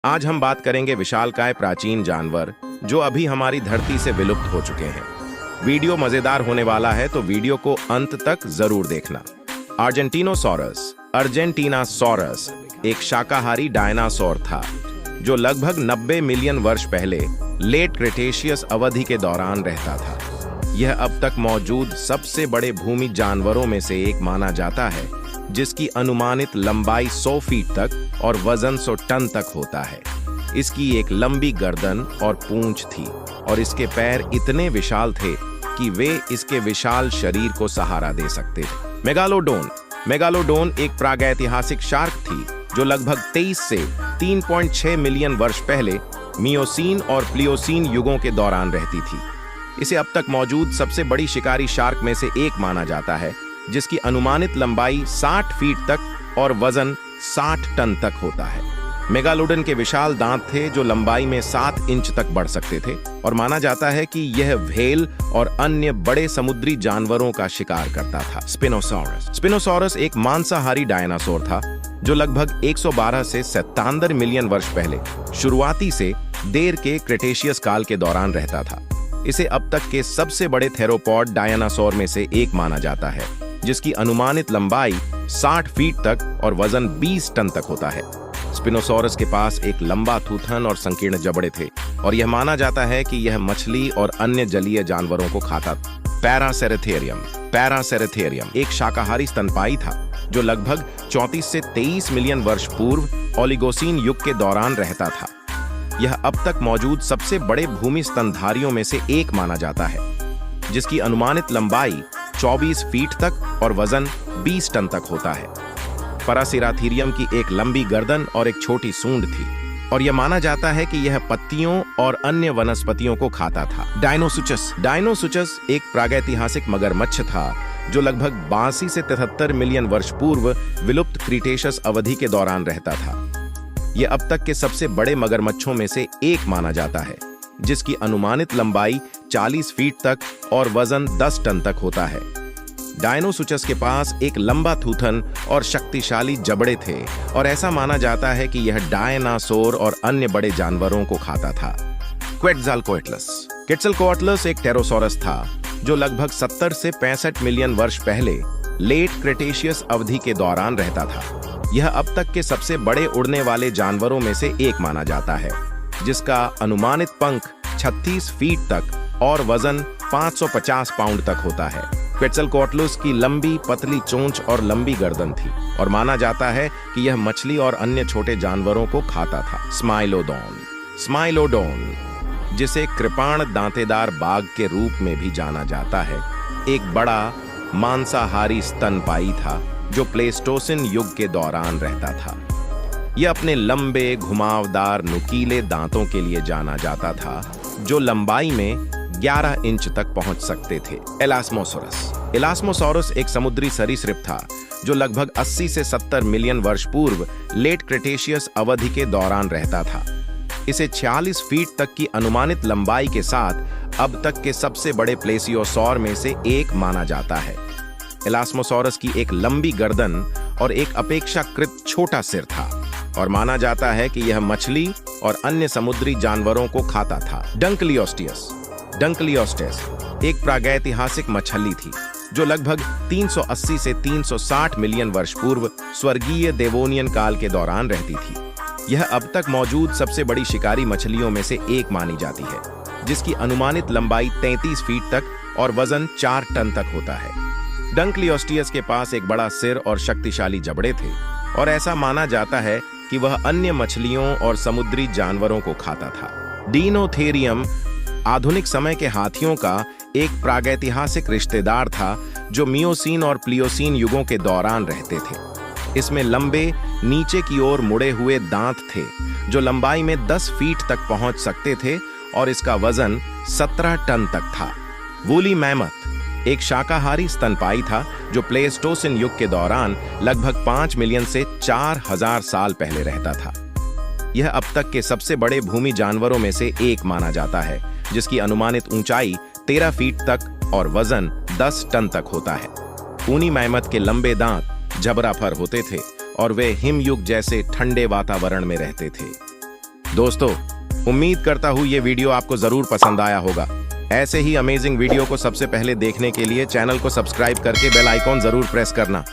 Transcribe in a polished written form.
आज हम बात करेंगे विशालकाय प्राचीन जानवर जो अभी हमारी धरती से विलुप्त हो चुके हैं। वीडियो मजेदार होने वाला है तो वीडियो को अंत तक जरूर देखना। अर्जेंटिनोसॉरस अर्जेंटीनासॉरस एक शाकाहारी डायनासोर था जो लगभग 90 मिलियन वर्ष पहले लेट क्रेटेशियस अवधि के दौरान रहता था। यह अब तक मौजूद सबसे बड़े भूमि जानवरों में से एक माना जाता है, जिसकी अनुमानित लंबाई 100 फीट तक और वजन 100 टन तक होता है। इसकी एक लंबी गर्दन और पूंछ थी और इसके पैर इतने विशाल थे कि वे इसके विशाल शरीर को सहारा दे सकते थे। मेगालोडोन एक प्रागैतिहासिक शार्क थी जो लगभग 23 से 3.6 मिलियन वर्ष पहले मियोसीन और प्लियोसीन युगों के दौरान रहती थी। इसे अब तक मौजूद सबसे बड़ी शिकारी शार्क में से एक माना जाता है, जिसकी अनुमानित लंबाई 60 फीट तक और वजन 60 टन तक होता है। मेगालोडन के विशाल दांत थे जो लंबाई में 7 इंच तक बढ़ सकते थे और माना जाता है कि यह व्हेल और अन्य बड़े समुद्री जानवरों का शिकार करता था। स्पिनोसॉरस एक मांसाहारी डायनासोर था जो लगभग 112 से 77 मिलियन वर्ष पहले शुरुआती से देर के क्रेटेशियस काल के दौरान रहता था। इसे अब तक के सबसे बड़े थेरोपॉड डायनासोर में से एक माना जाता है, जिसकी अनुमानित लंबाई 60 फीट तक और वजन 20 टन तक होता है। स्पिनोसॉरस के पास एक लंबा थूथन और संकीर्ण जबड़े थे और यह माना जाता है कि यह मछली और अन्य जलीय जानवरों को खाता था। पैरासेरेथेरियम एक शाकाहारी स्तनपायी था जो लगभग 34 से 23 मिलियन वर्ष पूर्व ओलिगोसीन युग के दौरान रहता था। यह अब तक मौजूद सबसे बड़े भूमि स्तनधारियों में से एक माना जाता है, जिसकी अनुमानित लंबाई 24 फीट तक और वजन 20 टन तक होता है। पैरासेरेथेरियम की एक लंबी गर्दन और एक छोटी सूंड थी और यह माना जाता है कि यह पत्तियों और अन्य वनस्पतियों को खाता था। डायनोसुचस एक प्रागैतिहासिक मगरमच्छ था जो लगभग 82 से 73 मिलियन वर्ष पूर्व विलुप्त क्रीटेशियस अवधि के दौरान रहता था। यह अब तक के सबसे बड़े मगरमच्छों में से एक माना जाता है, जिसकी अनुमानित लंबाई 40 फीट तक और वजन 10 टन तक होता है। डायनोसुचस के पास एक लंबा थूथन और शक्तिशाली जबड़े थे और ऐसा माना जाता है कि यह डायनासोर और अन्य बड़े जानवरों को खाता था। क्वेटज़लकोअट्लस एक टेरोसॉरस था जो लगभग 70 से 65 मिलियन वर्ष पहले लेट क्रेटेशियस अवधि के दौरान रहता था। यह अब तक के सबसे बड़े उड़ने वाले जानवरों में से एक माना जाता है, जिसका अनुमानित पंख 36 फीट तक और वजन 550 पाउंड तक होता है। क्वेटज़लकोअट्लस की लंबी पतली चोंच और लंबी गर्दन थी और माना जाता है कि यह मछली और अन्य छोटे जानवरों को खाता था। स्माइलोडोन जिसे कृपाण दांतेदार बाघ के रूप में भी जाना जाता है, एक बड़ा मांसाहारी स्तनपायी था जो प्लेस्टोसिन युग के दौरान रहता था। यह अपने लंबे घुमावदार नुकीले दांतों के लिए जाना जाता था जो लंबाई में 11 इंच तक पहुंच सकते थे। एलास्मोसॉरस एक समुद्री सरीसृप था जो लगभग 80 से 70 मिलियन वर्ष पूर्व लेट क्रेटेशियस अवधि के दौरान रहता था। इसे 46 फीट तक की अनुमानित लंबाई के साथ अब तक के सबसे बड़े प्लेसियोसॉर में से एक माना जाता है। एलास्मोसॉरस की एक लंबी गर्दन और एक अपेक्षाकृत छोटा सिर था और माना जाता है कि यह मछली और अन्य समुद्री जानवरों को खाता था। डंकलियोस्टेस एक प्रागैतिहासिक मछली थी जो लगभग 380 से 360 मिलियन वर्ष पूर्व स्वर्गीय देवोनियन काल के दौरान रहती थी। यह अब तक मौजूद सबसे बड़ी शिकारी मछलियों में से एक मानी जाती है, जिसकी अनुमानित लंबाई 33 फीट तक और वजन 4 टन तक होता है। डंकलियोस्टियस के पास एक बड़ा सिर और शक्तिशाली जबड़े थे और ऐसा माना जाता है कि वह अन्य मछलियों और समुद्री जानवरों को खाता था। डीनोथेरियम आधुनिक समय के हाथियों का एक प्रागैतिहासिक रिश्तेदार था जो मियोसीन और प्लियोसीन युगों के दौरान रहते थे। इसमें लंबे नीचे की ओर मुड़े हुए दांत थे जो लंबाई में 10 फीट तक पहुंच सकते थे और इसका वजन 17 टन तक था। वूली मैमथ एक शाकाहारी स्तनपायी था जो प्लेस्टोसिन युग के दौरान लगभग 5 मिलियन से 4000 साल पहले रहता था। यह अब तक के सबसे बड़े भूमि जानवरों में से एक माना जाता है, जिसकी अनुमानित ऊंचाई 13 फीट तक और वजन 10 टन तक होता है। वूली मैमथ के लंबे दांत जबराफर होते थे और वे हिमयुग जैसे ठंडे वातावरण में रहते थे। दोस्तों, उम्मीद करता हूँ ये वीडियो आपको जरूर पसंद आया होगा। ऐसे ही अमेजिंग वीडियो को सबसे पहले देखने के लिए चैनल को सब्सक्राइब करके बेल आइकॉन जरूर प्रेस करना।